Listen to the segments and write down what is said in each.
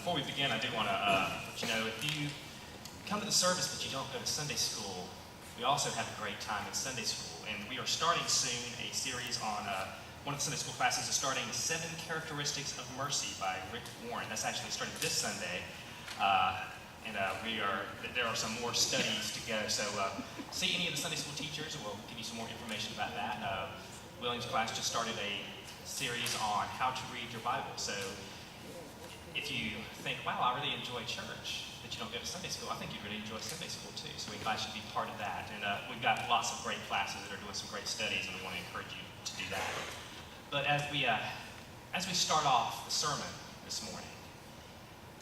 Before we begin, I do want to let you know, if you come to the service but you don't go to Sunday school, we also have a great time in Sunday school. And we are starting soon a series on, one of the Sunday school classes is starting 7 Characteristics of Mercy by Rick Warren. That's actually starting this Sunday. There are some more studies to go. So see any of the Sunday school teachers, and we'll give you some more information about that. William's class just started a series on how to read your Bible. So if you think, wow, I really enjoy church, but you don't go to Sunday school, I think you really enjoy Sunday school too. So we invite you to be part of that. And we've got lots of great classes that are doing some great studies, and we want to encourage you to do that. But as we start off the sermon this morning,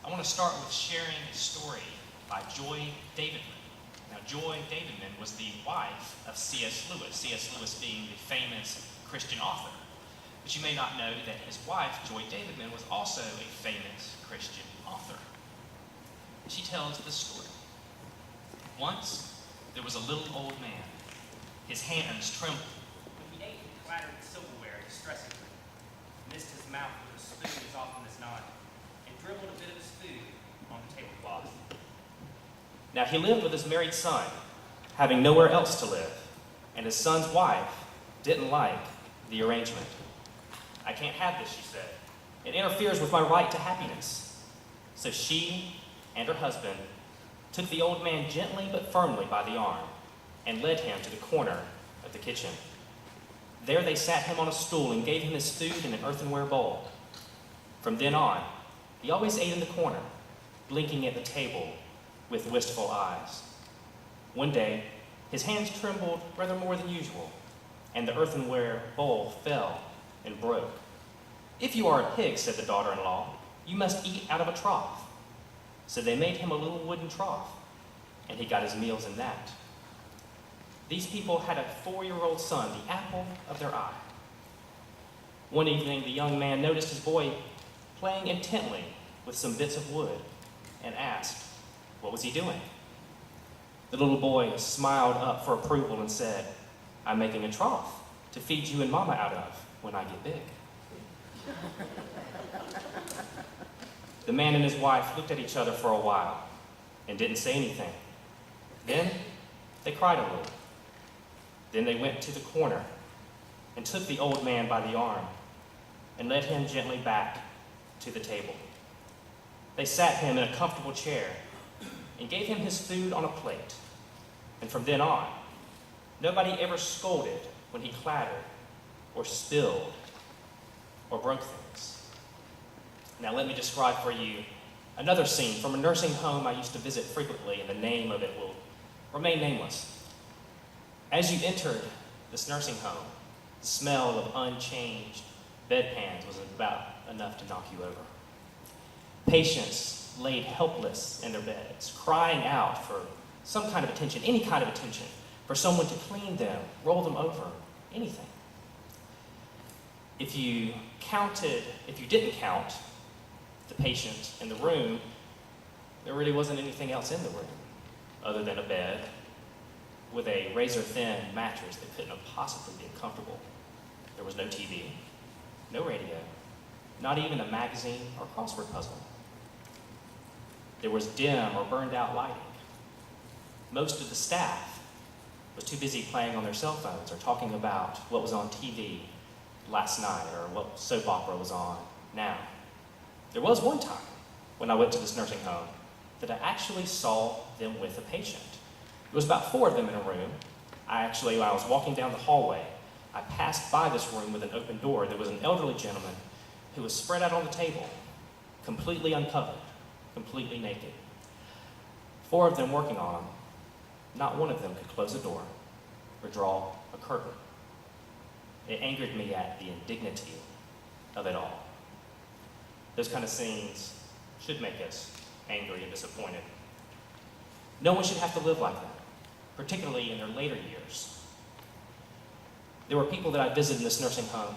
I want to start with sharing a story by Joy Davidman. Now, Joy Davidman was the wife of C.S. Lewis, C.S. Lewis being the famous Christian author. But you may not know that his wife, Joy Davidman, was also a famous Christian author. She tells this story. Once, there was a little old man. His hands trembled when he ate and clattered the silverware distressingly, missed his mouth with a spoon as often as not, and dribbled a bit of his food on the tablecloth. Now he lived with his married son, having nowhere else to live, and his son's wife didn't like the arrangement. I can't have this, she said. It interferes with my right to happiness. So she and her husband took the old man gently but firmly by the arm and led him to the corner of the kitchen. There they sat him on a stool and gave him his food in an earthenware bowl. From then on, he always ate in the corner, blinking at the table with wistful eyes. One day, his hands trembled rather more than usual, and the earthenware bowl fell and broke. If you are a pig, said the daughter-in-law, you must eat out of a trough. So they made him a little wooden trough, and he got his meals in that. These people had a 4-year-old son, the apple of their eye. One evening, the young man noticed his boy playing intently with some bits of wood and asked, what was he doing? The little boy smiled up for approval and said, I'm making a trough to feed you and Mama out of when I get big. The man and his wife looked at each other for a while and didn't say anything. Then they cried a little. Then they went to the corner and took the old man by the arm and led him gently back to the table. They sat him in a comfortable chair and gave him his food on a plate. And from then on, nobody ever scolded when he clattered or spilled or broke things. Now let me describe for you another scene from a nursing home I used to visit frequently, and the name of it will remain nameless. As you entered this nursing home, the smell of unchanged bedpans was about enough to knock you over. Patients laid helpless in their beds, crying out for some kind of attention, any kind of attention, for someone to clean them, roll them over, anything. If you didn't count the patient in the room, there really wasn't anything else in the room other than a bed with a razor-thin mattress that couldn't have possibly been comfortable. There was no TV, no radio, not even a magazine or crossword puzzle. There was dim or burned-out lighting. Most of the staff was too busy playing on their cell phones or talking about what was on TV last night or what soap opera was on now. There was one time when I went to this nursing home that I actually saw them with a patient. There was about 4 of them in a room. When I was walking down the hallway, I passed by this room with an open door. There was an elderly gentleman who was spread out on the table, completely uncovered, completely naked. 4 of them working on him. Not one of them could close a door or draw a curtain. It angered me at the indignity of it all. Those kind of scenes should make us angry and disappointed. No one should have to live like that, particularly in their later years. There were people that I visited in this nursing home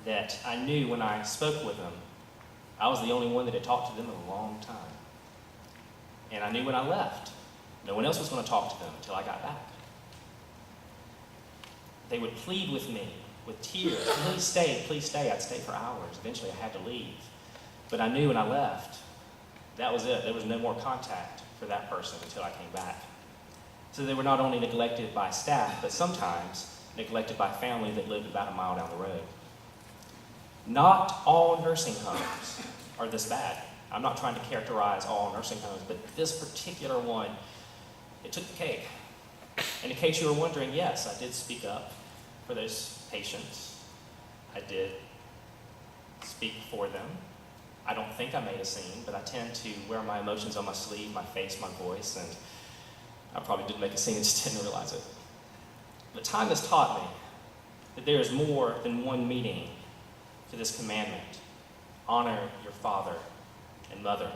that I knew when I spoke with them, I was the only one that had talked to them in a long time. And I knew when I left, no one else was going to talk to them until I got back. They would plead with me with tears, please stay, I'd stay for hours. Eventually I had to leave. But I knew when I left, that was it. There was no more contact for that person until I came back. So they were not only neglected by staff, but sometimes neglected by family that lived about a mile down the road. Not all nursing homes are this bad. I'm not trying to characterize all nursing homes, but this particular one, it took the cake. And in case you were wondering, yes, I did speak up for those patients. I did speak for them. I don't think I made a scene, but I tend to wear my emotions on my sleeve, my face, my voice, and I probably did make a scene and just didn't realize it. But time has taught me that there is more than one meaning to this commandment. Honor your father and mother,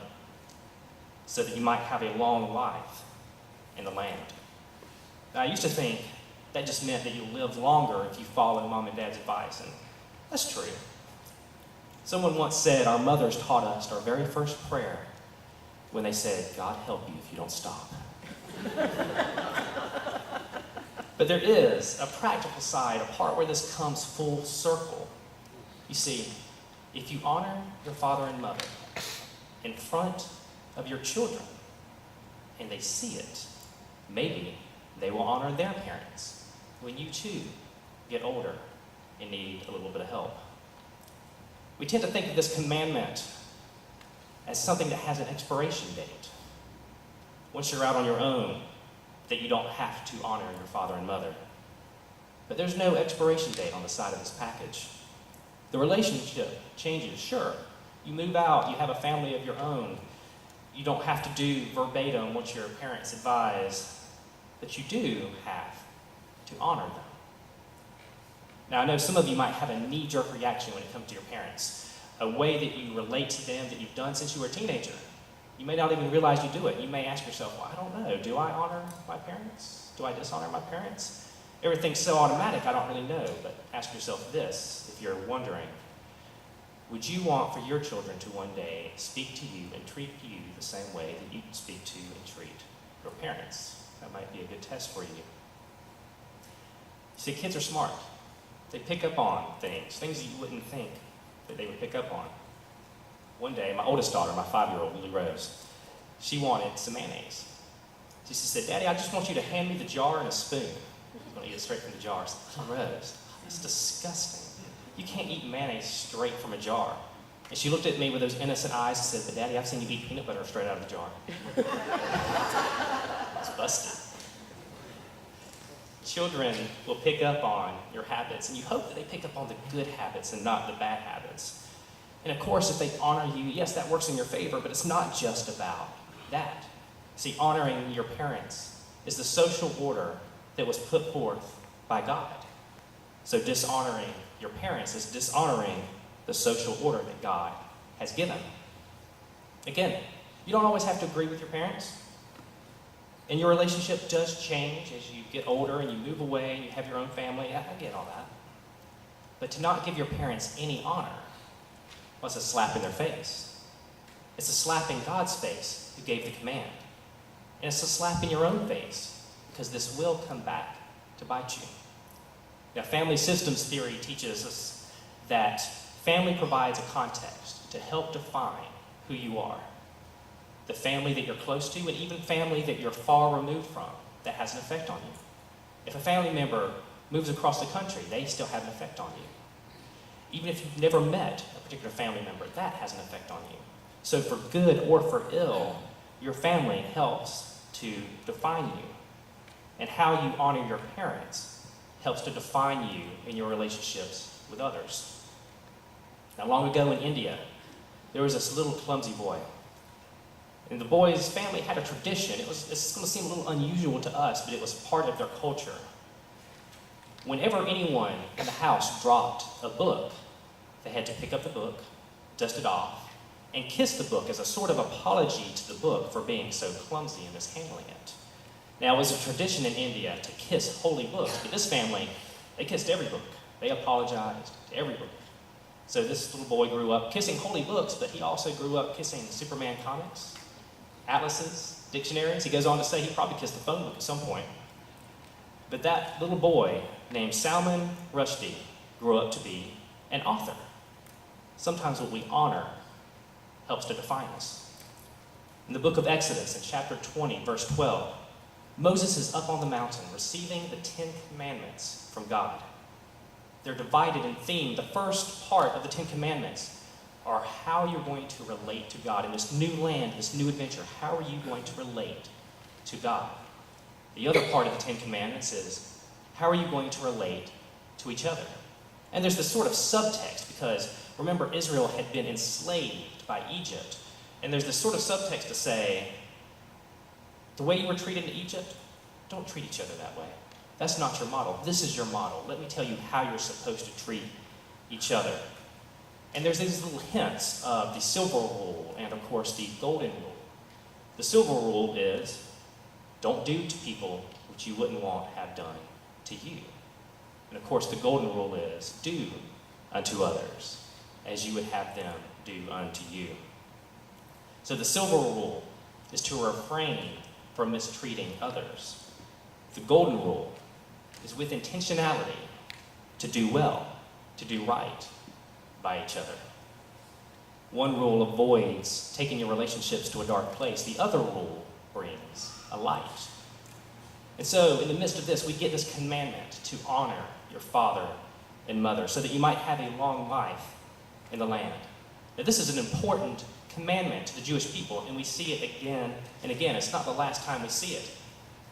so that you might have a long life in the land. Now, I used to think that just meant that you live longer if you follow mom and dad's advice, and that's true. Someone once said our mothers taught us our very first prayer when they said, God help you if you don't stop. But there is a practical side, a part where this comes full circle. You see, if you honor your father and mother in front of your children and they see it, maybe they will honor their parents when you too get older and need a little bit of help. We tend to think of this commandment as something that has an expiration date. Once you're out on your own, that you don't have to honor your father and mother. But there's no expiration date on the side of this package. The relationship changes, sure. You move out, you have a family of your own. You don't have to do verbatim what your parents advise, but you do have to honor them. Now, I know some of you might have a knee-jerk reaction when it comes to your parents, a way that you relate to them that you've done since you were a teenager. You may not even realize you do it. You may ask yourself, well, I don't know, do I honor my parents? Do I dishonor my parents? Everything's so automatic, I don't really know. But ask yourself this, if you're wondering, would you want for your children to one day speak to you and treat you the same way that you speak to and treat your parents? That might be a good test for you. See, kids are smart. They pick up on things that you wouldn't think that they would pick up on. One day, my oldest daughter, my 5-year-old, Lily Rose, she wanted some mayonnaise. She said, Daddy, I just want you to hand me the jar and a spoon. She's going to eat it straight from the jar. I said, Lily Rose, it's disgusting. You can't eat mayonnaise straight from a jar. And she looked at me with those innocent eyes and said, but Daddy, I've seen you eat peanut butter straight out of the jar. It's busted. Children will pick up on your habits, and you hope that they pick up on the good habits and not the bad habits. And of course, if they honor you, yes, that works in your favor, but it's not just about that. See, honoring your parents is the social order that was put forth by God. So dishonoring your parents is dishonoring the social order that God has given. Again, you don't always have to agree with your parents. And your relationship does change as you get older and you move away and you have your own family. I get all that. But to not give your parents any honor, well, it's a slap in their face. It's a slap in God's face who gave the command. And it's a slap in your own face because this will come back to bite you. Now, family systems theory teaches us that family provides a context to help define who you are. The family that you're close to, and even family that you're far removed from, that has an effect on you. If a family member moves across the country, they still have an effect on you. Even if you've never met a particular family member, that has an effect on you. So for good or for ill, your family helps to define you. And how you honor your parents helps to define you in your relationships with others. Now, long ago in India, there was this little clumsy boy. And the boy's family had a tradition. It's going to seem a little unusual to us, but it was part of their culture. Whenever anyone in the house dropped a book, they had to pick up the book, dust it off, and kiss the book as a sort of apology to the book for being so clumsy and mishandling it. Now, it was a tradition in India to kiss holy books, but this family, they kissed every book. They apologized to every book. So this little boy grew up kissing holy books, but he also grew up kissing Superman comics, atlases, dictionaries. He goes on to say he probably kissed the phone book at some point. But that little boy named Salman Rushdie grew up to be an author. Sometimes what we honor helps to define us. In the book of Exodus, in chapter 20, verse 12, Moses is up on the mountain receiving the 10 Commandments from God. They're divided in theme. The first part of the 10 Commandments are how you're going to relate to God in this new land, this new adventure. How are you going to relate to God? The other part of the 10 Commandments is how are you going to relate to each other? And there's this sort of subtext because, remember, Israel had been enslaved by Egypt. And there's this sort of subtext to say, the way you were treated in Egypt, don't treat each other that way. That's not your model. This is your model. Let me tell you how you're supposed to treat each other. And there's these little hints of the silver rule and, of course, the golden rule. The silver rule is, don't do to people what you wouldn't want have done to you. And, of course, the golden rule is, do unto others as you would have them do unto you. So the silver rule is to refrain from mistreating others. The golden rule is with intentionality to do well, to do right by each other. One rule avoids taking your relationships to a dark place. The other rule brings a light. And so in the midst of this, we get this commandment to honor your father and mother so that you might have a long life in the land. Now, this is an important commandment to the Jewish people, and we see it again and again. It's not the last time we see it.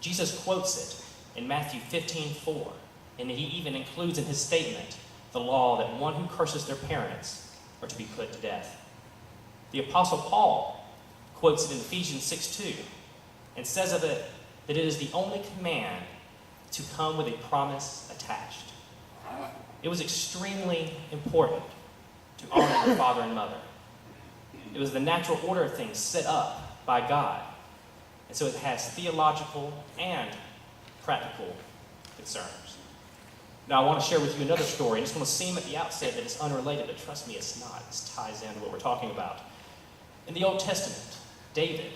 Jesus quotes it in Matthew 15:4, and he even includes in his statement the law that one who curses their parents are to be put to death. The Apostle Paul quotes it in Ephesians 6:2 and says of it that it is the only command to come with a promise attached. It was extremely important to honor your father and mother. It was the natural order of things set up by God. And so it has theological and practical concerns. Now, I want to share with you another story, and it's going to seem at the outset that it's unrelated, but trust me, it's not. This ties into what we're talking about. In the Old Testament, David,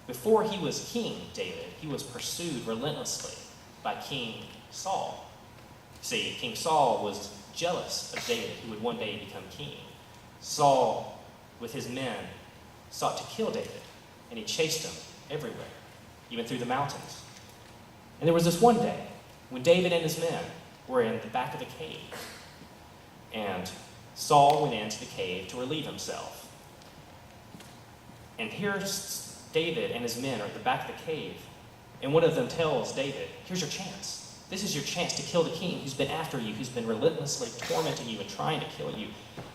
before he was King David, he was pursued relentlessly by King Saul. See, King Saul was jealous of David, who would one day become king. Saul, with his men, sought to kill David, and he chased him everywhere, even through the mountains. And there was this one day when David and his men were in the back of the cave, and Saul went into the cave to relieve himself. And here's David and his men are at the back of the cave, and one of them tells David, here's your chance. This is your chance to kill the king who's been after you, who's been relentlessly tormenting you and trying to kill you.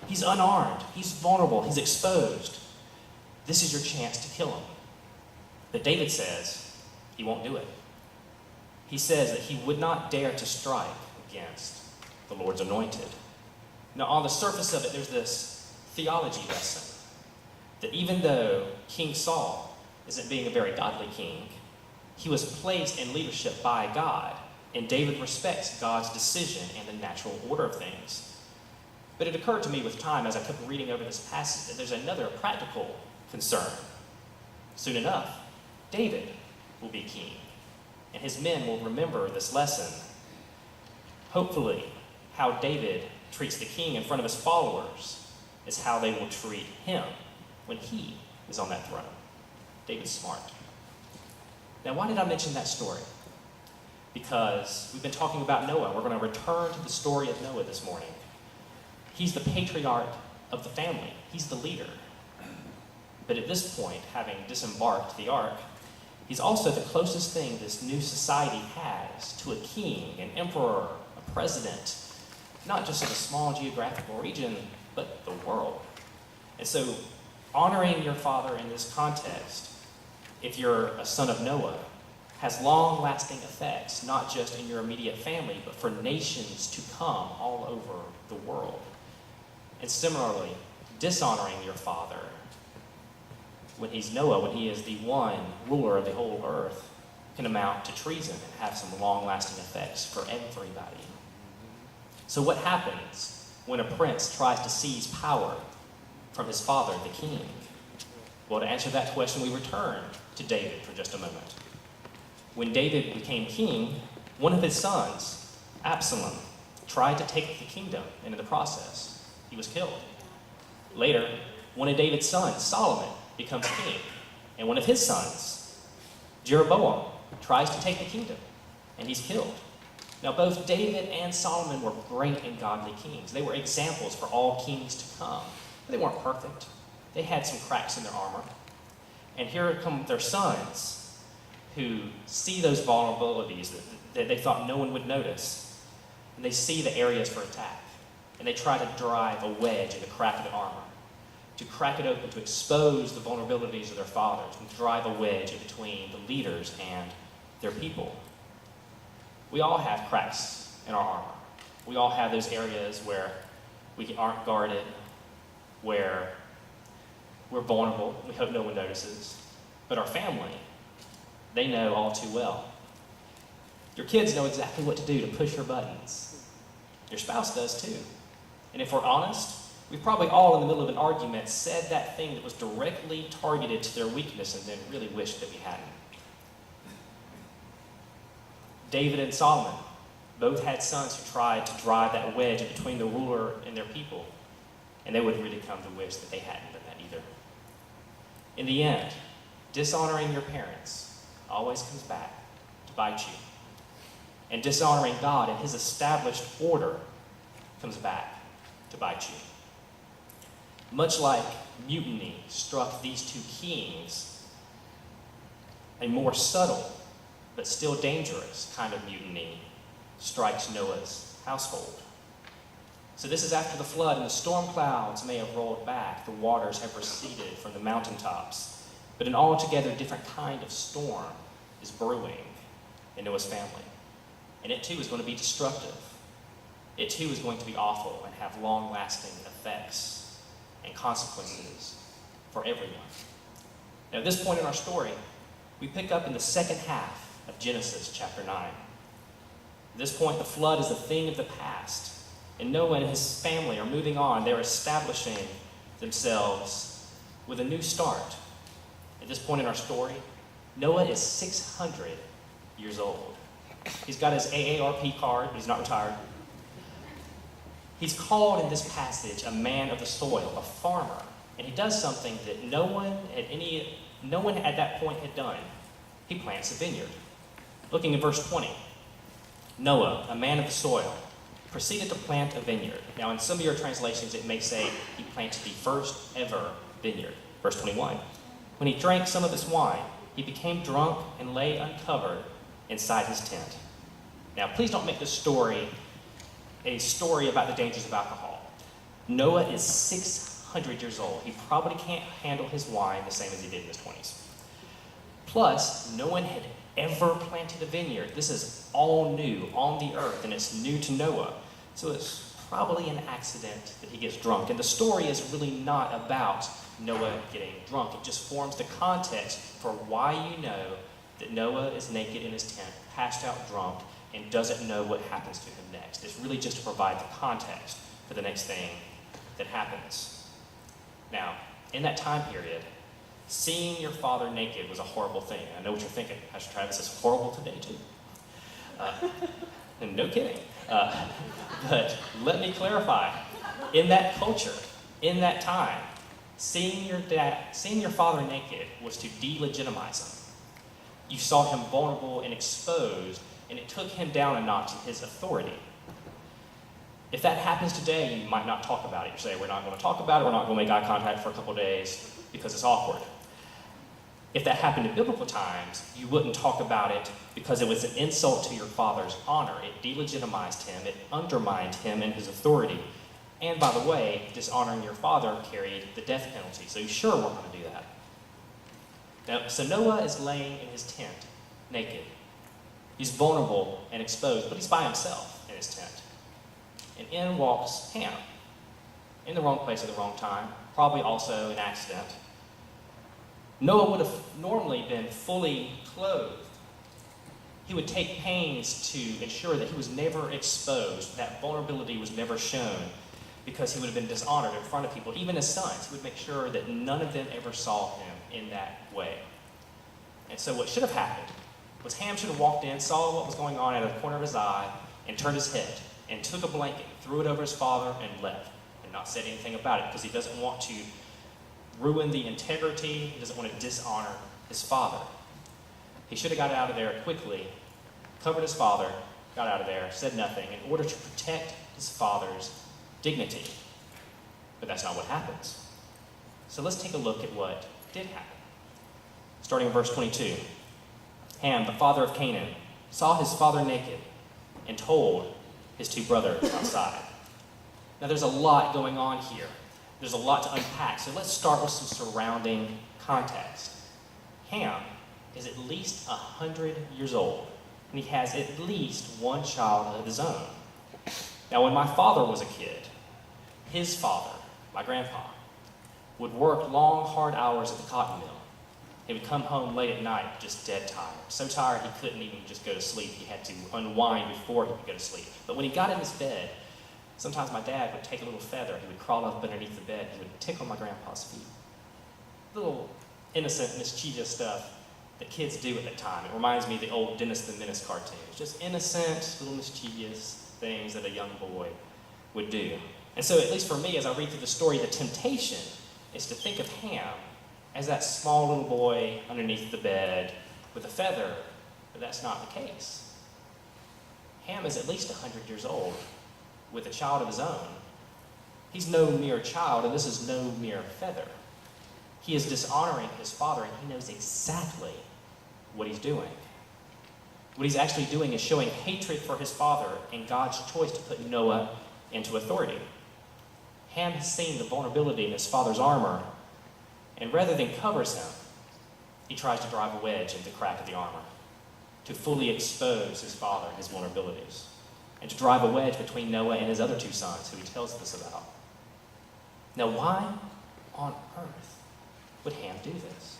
He's unarmed, he's vulnerable, he's exposed. This is your chance to kill him. But David says he won't do it. He says that he would not dare to strike against the Lord's anointed. Now, on the surface of it, there's this theology lesson that even though King Saul isn't being a very godly king, he was placed in leadership by God, and David respects God's decision and the natural order of things. But it occurred to me with time as I kept reading over this passage that there's another practical concern. Soon enough, David will be king, and his men will remember this lesson. Hopefully, how David treats the king in front of his followers is how they will treat him when he is on that throne. David's smart. Now, why did I mention that story? Because we've been talking about Noah. We're going to return to the story of Noah this morning. He's the patriarch of the family. He's the leader. But at this point, having disembarked the ark, he's also the closest thing this new society has to a king, an emperor, a president, not just of a small geographical region, but the world. And so, honoring your father in this context, if you're a son of Noah, has long-lasting effects, not just in your immediate family, but for nations to come all over the world. And similarly, dishonoring your father when he's Noah, when he is the one ruler of the whole earth, can amount to treason and have some long-lasting effects for everybody. So what happens when a prince tries to seize power from his father, the king? Well, to answer that question, we return to David for just a moment. When David became king, one of his sons, Absalom, tried to take the kingdom, and in the process, he was killed. Later, one of David's sons, Solomon, becomes king. And one of his sons, Jeroboam, tries to take the kingdom, and he's killed. Now, both David and Solomon were great and godly kings. They were examples for all kings to come. But they weren't perfect. They had some cracks in their armor. And here come their sons, who see those vulnerabilities that they thought no one would notice. And they see the areas for attack. And they try to drive a wedge in the crack of the armor, to crack it open, to expose the vulnerabilities of their fathers, and drive a wedge in between the leaders and their people. We all have cracks in our armor. We all have those areas where we aren't guarded, where we're vulnerable. We hope no one notices. But our family, they know all too well. Your kids know exactly what to do to push your buttons. Your spouse does too. And if we're honest, we've probably all in the middle of an argument said that thing that was directly targeted to their weakness and then really wished that we hadn't. David and Solomon both had sons who tried to drive that wedge in between the ruler and their people, and they would really come to wish that they hadn't done that either. In the end, dishonoring your parents always comes back to bite you. And dishonoring God and his established order comes back to bite you. Much like mutiny struck these two kings, a more subtle but still dangerous kind of mutiny strikes Noah's household. So this is after the flood, and the storm clouds may have rolled back, the waters have receded from the mountaintops, but an altogether different kind of storm is brewing in Noah's family. And it too is going to be destructive. It too is going to be awful and have long-lasting effects and consequences for everyone. Now, at this point in our story, we pick up in the second half of Genesis chapter 9. At this point, the flood is a thing of the past, and Noah and his family are moving on. They're establishing themselves with a new start. At this point in our story, Noah is 600 years old. He's got his AARP card, but he's not retired. He's called in this passage a man of the soil, a farmer, and he does something that no one at that point had done. He plants a vineyard. Looking at verse 20, Noah, a man of the soil, proceeded to plant a vineyard. Now, in some of your translations, it may say he planted the first ever vineyard. Verse 21, when he drank some of this wine, he became drunk and lay uncovered inside his tent. Now, please don't make this story a story about the dangers of alcohol. Noah is 600 years old. He probably can't handle his wine the same as he did in his 20s. Plus, no one had ever planted a vineyard. This is all new on the earth, and it's new to Noah. So it's probably an accident that he gets drunk. And the story is really not about Noah getting drunk. It just forms the context for why you know that Noah is naked in his tent, passed out drunk, and doesn't know what happens to him next. It's really just to provide the context for the next thing that happens. Now, in that time period, seeing your father naked was a horrible thing. I know what you're thinking. Pastor Travis, is horrible today too. And no kidding. But let me clarify. In that culture, in that time, seeing your father naked was to delegitimize him. You saw him vulnerable and exposed, and it took him down a notch in his authority. If that happens today, you might not talk about it. You say, we're not going to talk about it, we're not going to make eye contact for a couple of days because it's awkward. If that happened in biblical times, you wouldn't talk about it because it was an insult to your father's honor. It delegitimized him, it undermined him and his authority. And by the way, dishonoring your father carried the death penalty. So you sure weren't going to do that. Now, so Noah is laying in his tent, naked. He's vulnerable and exposed, but he's by himself in his tent. And in walks Ham, in the wrong place at the wrong time, probably also an accident. Noah would have normally been fully clothed. He would take pains to ensure that he was never exposed, that vulnerability was never shown, because he would have been dishonored in front of people, even his sons. He would make sure that none of them ever saw him in that way. And so what should have happened was Ham should have walked in, saw what was going on out of the corner of his eye, and turned his head, and took a blanket, threw it over his father, and left, and not said anything about it, because he doesn't want to ruin the integrity. He doesn't want to dishonor his father. He should have got out of there quickly, covered his father, got out of there, said nothing, in order to protect his father's dignity. But that's not what happens. So let's take a look at what did happen. Starting in verse 22. Ham, the father of Canaan, saw his father naked and told his two brothers outside. Now there's a lot going on here. There's a lot to unpack. So let's start with some surrounding context. Ham is at least 100 years old, and he has at least one child of his own. Now when my father was a kid, his father, my grandpa, would work long, hard hours at the cotton mill. He would come home late at night just dead tired. So tired he couldn't even just go to sleep. He had to unwind before he could go to sleep. But when he got in his bed, sometimes my dad would take a little feather. He would crawl up underneath the bed. He would tickle my grandpa's feet. Little innocent, mischievous stuff that kids do at that time. It reminds me of the old Dennis the Menace cartoons. Just innocent, little mischievous things that a young boy would do. And so, at least for me, as I read through the story, the temptation is to think of Ham as that small little boy underneath the bed with a feather, but that's not the case. Ham is at least 100 years old with a child of his own. He's no mere child, and this is no mere feather. He is dishonoring his father, and he knows exactly what he's doing. What he's actually doing is showing hatred for his father and God's choice to put Noah into authority. Ham has seen the vulnerability in his father's armor, and rather than covers him, he tries to drive a wedge into the crack of the armor to fully expose his father and his vulnerabilities, and to drive a wedge between Noah and his other two sons, who he tells us about. Now, why on earth would Ham do this?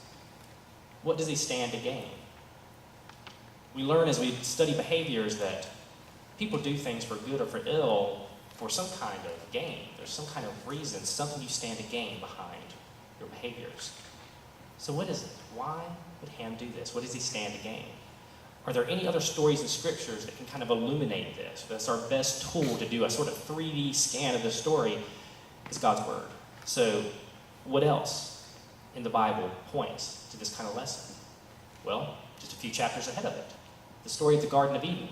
What does he stand to gain? We learn as we study behaviors that people do things for good or for ill for some kind of gain. There's some kind of reason, something you stand to gain behind your behaviors. So what is it? Why would Ham do this? What does he stand to gain? Are there any other stories in scriptures that can kind of illuminate this? That's our best tool to do a sort of 3D scan of the story is God's word. So what else in the Bible points to this kind of lesson? Well, just a few chapters ahead of it. The story of the Garden of Eden.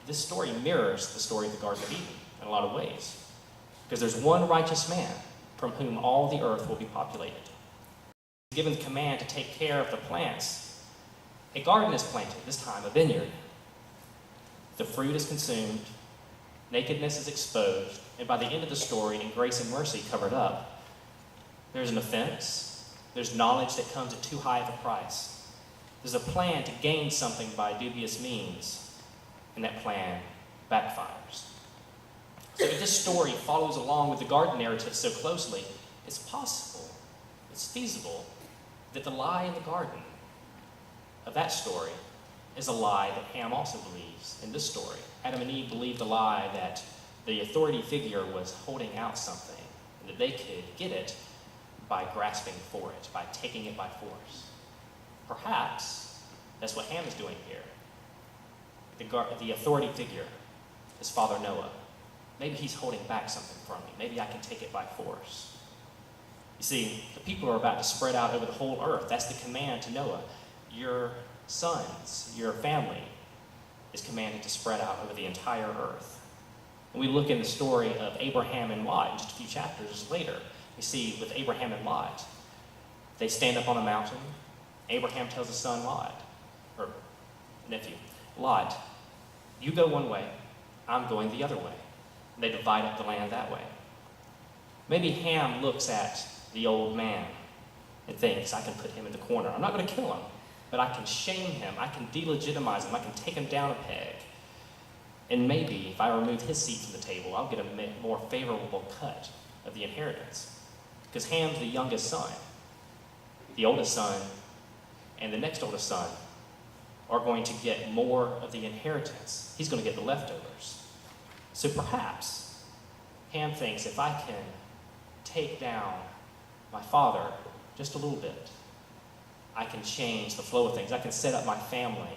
This story mirrors the story of the Garden of Eden in a lot of ways. Because there's one righteous man from whom all the earth will be populated. He's given the command to take care of the plants. A garden is planted, this time a vineyard. The fruit is consumed, nakedness is exposed, and by the end of the story, in grace and mercy covered up, there's an offense, there's knowledge that comes at too high of a price. There's a plan to gain something by dubious means, and that plan backfires. So if this story follows along with the garden narrative so closely, it's possible, it's feasible, that the lie in the garden of that story is a lie that Ham also believes in this story. Adam and Eve believed a lie that the authority figure was holding out something, and that they could get it by grasping for it, by taking it by force. Perhaps that's what Ham is doing here. The authority figure is Father Noah. Maybe he's holding back something from me. Maybe I can take it by force. You see, the people are about to spread out over the whole earth. That's the command to Noah. Your sons, your family is commanded to spread out over the entire earth. And we look in the story of Abraham and Lot just a few chapters later. We see with Abraham and Lot, they stand up on a mountain. Abraham tells his son Lot, or nephew, Lot, you go one way, I'm going the other way. And they divide up the land that way. Maybe Ham looks at the old man and thinks, I can put him in the corner. I'm not going to kill him, but I can shame him. I can delegitimize him. I can take him down a peg. And maybe if I remove his seat from the table, I'll get a more favorable cut of the inheritance. Because Ham's the youngest son. The oldest son and the next oldest son are going to get more of the inheritance. He's going to get the leftovers. So perhaps Ham thinks, if I can take down my father just a little bit, I can change the flow of things. I can set up my family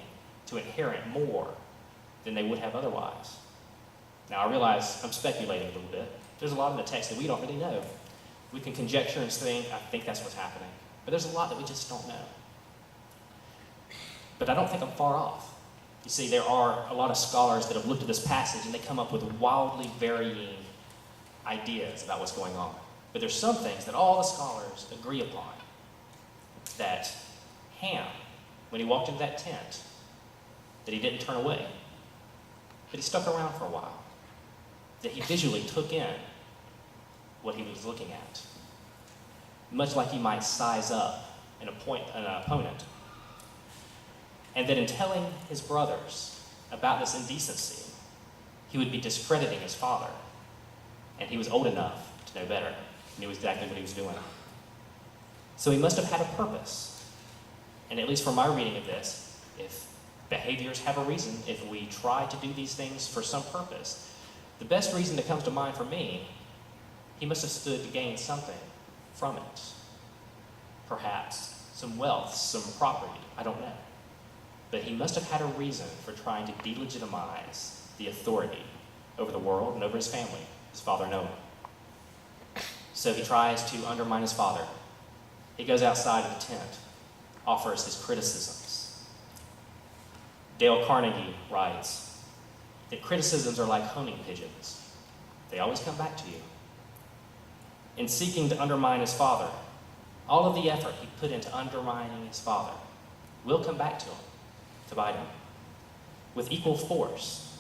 to inherit more than they would have otherwise. Now, I realize I'm speculating a little bit. There's a lot in the text that we don't really know. We can conjecture and think, I think that's what's happening. But there's a lot that we just don't know. But I don't think I'm far off. You see, there are a lot of scholars that have looked at this passage and they come up with wildly varying ideas about what's going on. But there's some things that all the scholars agree upon. That Ham, when he walked into that tent, that he didn't turn away, that he stuck around for a while, that he visually took in what he was looking at, much like he might size up an opponent. And that in telling his brothers about this indecency, he would be discrediting his father. And he was old enough to know better, knew exactly what he was doing. So he must have had a purpose. And at least from my reading of this, if behaviors have a reason, if we try to do these things for some purpose, the best reason that comes to mind for me, he must have stood to gain something from it. Perhaps some wealth, some property, I don't know. But he must have had a reason for trying to delegitimize the authority over the world and over his family, his father Noah. So he tries to undermine his father. He goes outside of the tent, offers his criticisms. Dale Carnegie writes that criticisms are like homing pigeons. They always come back to you. In seeking to undermine his father, all of the effort he put into undermining his father will come back to him, to bite him. With equal force,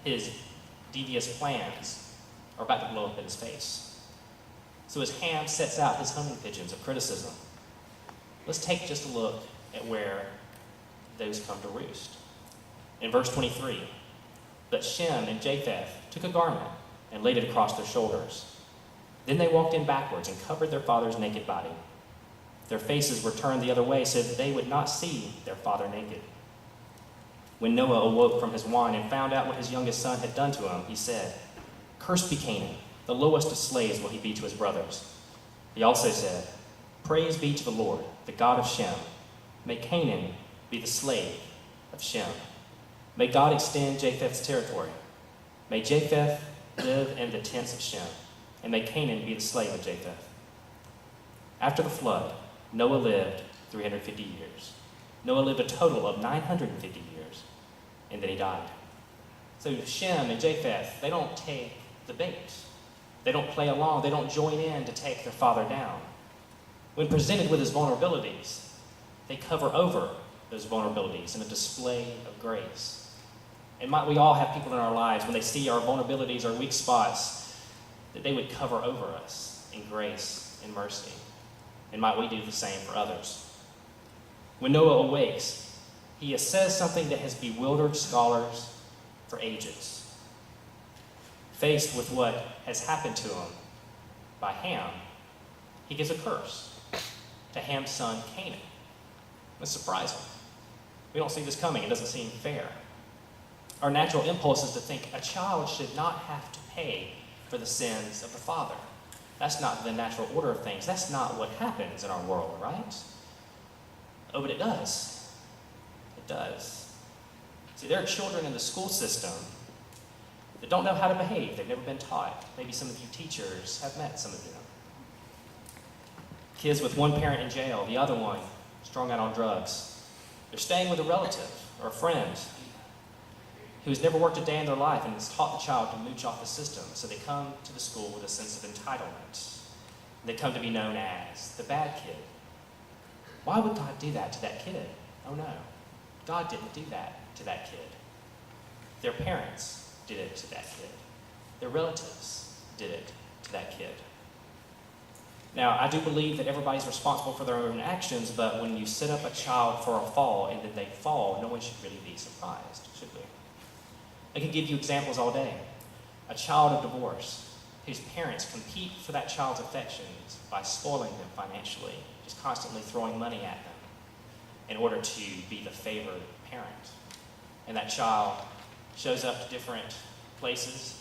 his devious plans are about to blow up in his face. So as Ham sets out his homing pigeons of criticism, let's take just a look at where those come to roost. In verse 23, but Shem and Japheth took a garment and laid it across their shoulders. Then they walked in backwards and covered their father's naked body. Their faces were turned the other way so that they would not see their father naked. When Noah awoke from his wine and found out what his youngest son had done to him, he said, "Cursed be Canaan, the lowest of slaves will he be to his brothers." He also said, "Praise be to the Lord, the God of Shem. May Canaan be the slave of Shem. May God extend Japheth's territory. May Japheth live in the tents of Shem, and may Canaan be the slave of Japheth." After the flood, Noah lived 350 years. Noah lived a total of 950 years, and then he died. So Shem and Japheth, they don't take the bait. They don't play along. They don't join in to take their father down. When presented with his vulnerabilities, they cover over those vulnerabilities in a display of grace. And might we all have people in our lives, when they see our vulnerabilities, our weak spots, that they would cover over us in grace and mercy. And might we do the same for others? When Noah awakes, he says something that has bewildered scholars for ages. Faced with what has happened to him by Ham, he gives a curse to Ham's son Canaan. That's surprising. We don't see this coming. It doesn't seem fair. Our natural impulse is to think a child should not have to pay for the sins of the father. That's not the natural order of things. That's not what happens in our world, right? Oh, but it does. It does. See, there are children in the school system that don't know how to behave. They've never been taught. Maybe some of you teachers have met some of them. Kids with one parent in jail, the other one strung out on drugs. They're staying with a relative or a friend who's never worked a day in their life and has taught the child to mooch off the system. So they come to the school with a sense of entitlement. They come to be known as the bad kid. Why would God do that to that kid? Oh no, God didn't do that to that kid. Their parents did it to that kid. Their relatives did it to that kid. Now, I do believe that everybody's responsible for their own actions, but when you set up a child for a fall and then they fall, no one should really be surprised, should we? I could give you examples all day. A child of divorce whose parents compete for that child's affections by spoiling them financially, just constantly throwing money at them in order to be the favored parent. And that child shows up to different places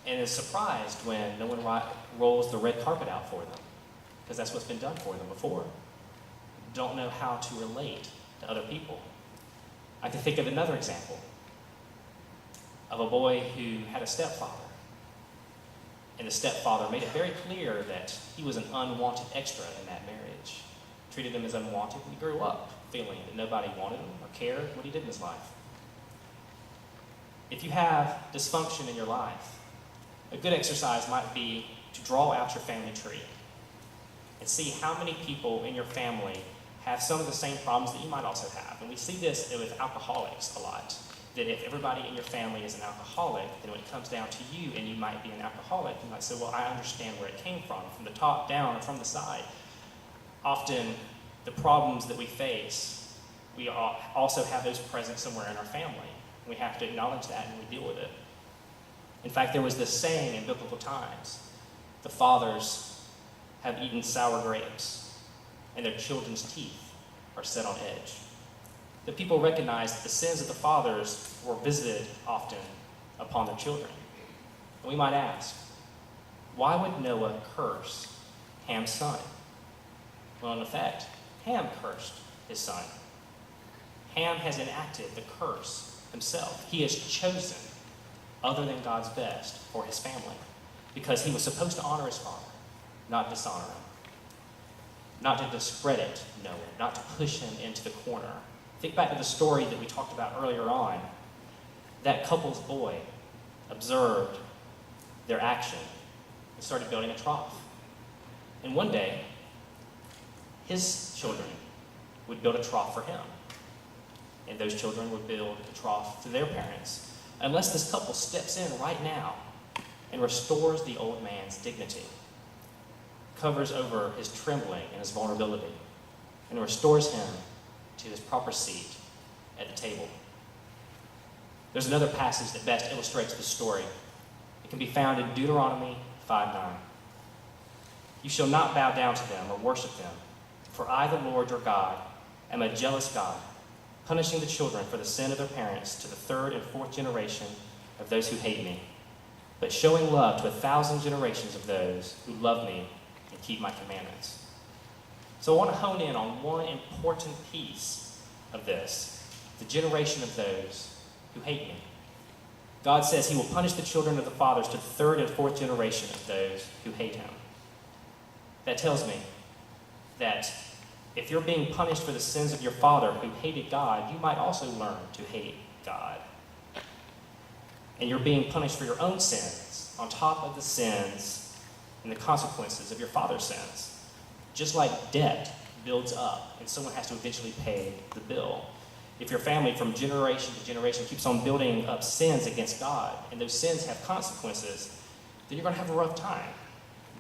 and is surprised when no one rolls the red carpet out for them, because that's what's been done for them before. Don't know how to relate to other people. I can think of another example of a boy who had a stepfather And the stepfather made it very clear that he was an unwanted extra in that marriage. Treated him as unwanted when he grew up, feeling that nobody wanted him or cared what he did in his life. If you have dysfunction in your life, a good exercise might be to draw out your family tree and see how many people in your family have some of the same problems that you might also have. And we see this with alcoholics a lot, that if everybody in your family is an alcoholic, then when it comes down to you and you might be an alcoholic, you might say, well, I understand where it came from the top down or from the side. Often the problems that we face, we also have those present somewhere in our family. We have to acknowledge that and we deal with it. In fact, there was this saying in biblical times, the fathers have eaten sour grapes and their children's teeth are set on edge. The people recognized that the sins of the fathers were visited often upon their children. And we might ask, why would Noah curse Ham's son? Well, in effect, Ham cursed his son. Ham has enacted the curse himself. He has chosen other than God's best for his family because he was supposed to honor his father, not dishonor him, not to discredit Noah, not to push him into the corner. Think back to the story that we talked about earlier on. That couple's boy observed their action and started building a trough. And one day, his children would build a trough for him. And those children would build a trough to their parents. Unless this couple steps in right now and restores the old man's dignity, covers over his trembling and his vulnerability, and restores him to his proper seat at the table. There's another passage that best illustrates this story. It can be found in Deuteronomy 5:9. You shall not bow down to them or worship them, for I, the Lord your God, am a jealous God, punishing the children for the sin of their parents to the third and fourth generation of those who hate me, but showing love to 1,000 generations of those who love me and keep my commandments. So I want to hone in on one important piece of this, the generation of those who hate me. God says he will punish the children of the fathers to the third and fourth generation of those who hate him. That tells me that if you're being punished for the sins of your father who hated God, you might also learn to hate God. And you're being punished for your own sins on top of the sins and the consequences of your father's sins. Just like debt builds up and someone has to eventually pay the bill. If your family from generation to generation keeps on building up sins against God and those sins have consequences, then you're going to have a rough time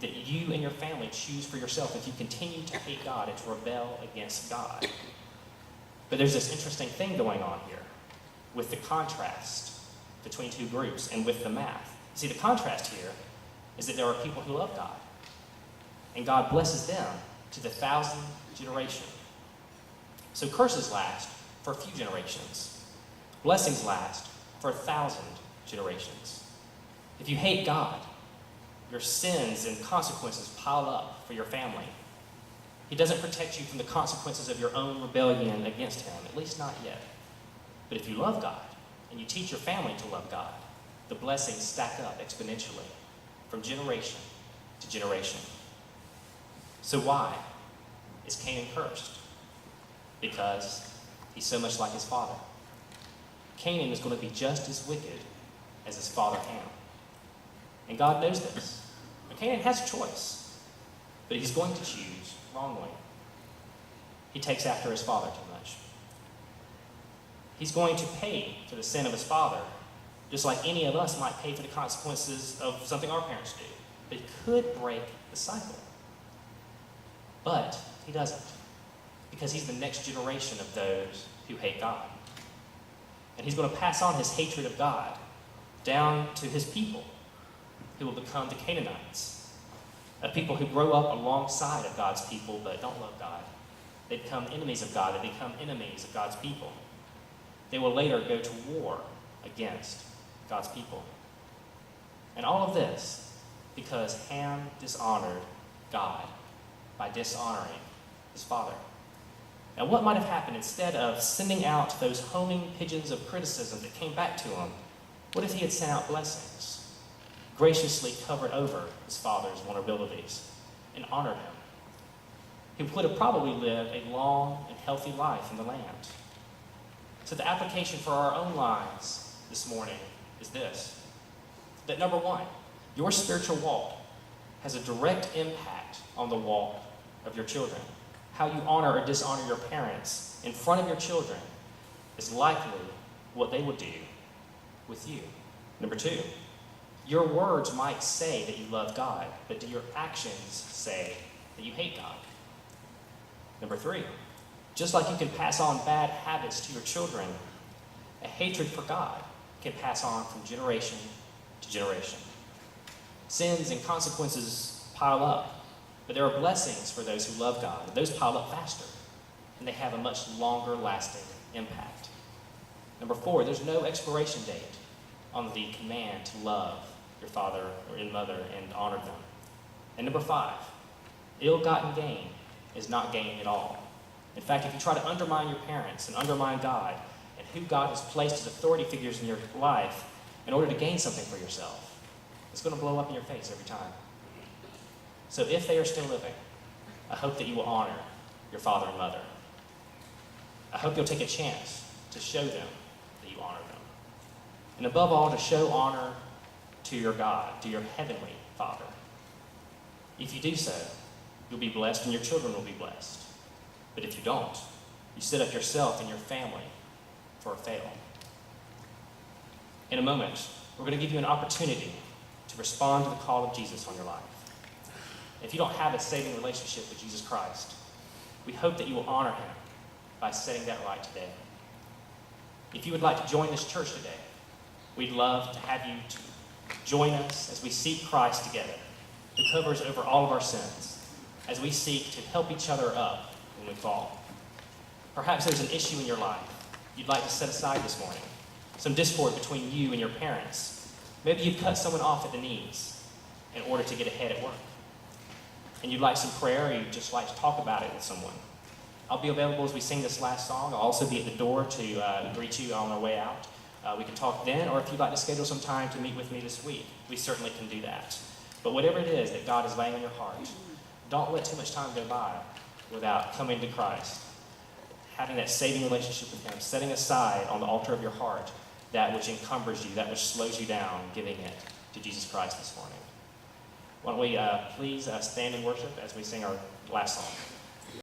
that you and your family choose for yourself if you continue to hate God and to rebel against God. But there's this interesting thing going on here with the contrast between two groups and with the math. See, the contrast here is that there are people who love God, and God blesses them to the 1,000th generation. So curses last for a few generations. Blessings last for 1,000 generations. If you hate God, your sins and consequences pile up for your family. He doesn't protect you from the consequences of your own rebellion against him, at least not yet. But if you love God and you teach your family to love God, the blessings stack up exponentially from generation to generation. So why is Canaan cursed? Because he's so much like his father. Canaan is going to be just as wicked as his father Ham. And God knows this. And Canaan has a choice, but he's going to choose wrongly. He takes after his father too much. He's going to pay for the sin of his father, just like any of us might pay for the consequences of something our parents do. But he could break the cycle. But he doesn't, because he's the next generation of those who hate God. And he's going to pass on his hatred of God down to his people, who will become the Canaanites, a people who grow up alongside of God's people but don't love God. They become enemies of God. They become enemies of God's people. They will later go to war against God's people. And all of this because Ham dishonored God by dishonoring his father. Now, what might have happened instead of sending out those homing pigeons of criticism that came back to him? What if he had sent out blessings? graciously covered over his father's vulnerabilities and honored him. He would have probably lived a long and healthy life in the land. So the application for our own lives this morning is this: that number one, your spiritual walk has a direct impact on the walk of your children. How you honor or dishonor your parents in front of your children is likely what they will do with you. Number two, your words might say that you love God, but do your actions say that you hate God? Number three, just like you can pass on bad habits to your children, a hatred for God can pass on from generation to generation. Sins and consequences pile up, but there are blessings for those who love God. Those pile up faster, and they have a much longer lasting impact. Number four, there's no expiration date on the command to love your father and mother and honor them. And number five, ill-gotten gain is not gain at all. In fact, if you try to undermine your parents and undermine God and who God has placed as authority figures in your life in order to gain something for yourself, it's going to blow up in your face every time. So if they are still living, I hope that you will honor your father and mother. I hope you'll take a chance to show them that you honor them. And above all, to show honor to your God, to your heavenly Father. If you do so, you'll be blessed and your children will be blessed. But if you don't, you set up yourself and your family for a fail. In a moment, we're going to give you an opportunity to respond to the call of Jesus on your life. If you don't have a saving relationship with Jesus Christ, we hope that you will honor him by setting that right today. If you would like to join this church today, we'd love to have you to join us as we seek Christ together, who covers over all of our sins, as we seek to help each other up when we fall. Perhaps there's an issue in your life you'd like to set aside this morning, some discord between you and your parents. Maybe you've cut someone off at the knees in order to get ahead at work, and you'd like some prayer, or you'd just like to talk about it with someone. I'll be available as we sing this last song. I'll also be at the door to greet you on our way out. We can talk then, or if you'd like to schedule some time to meet with me this week, we certainly can do that. But whatever it is that God is laying on your heart, don't let too much time go by without coming to Christ, having that saving relationship with him, setting aside on the altar of your heart that which encumbers you, that which slows you down, giving it to Jesus Christ this morning. Why don't we please stand and worship as we sing our last song.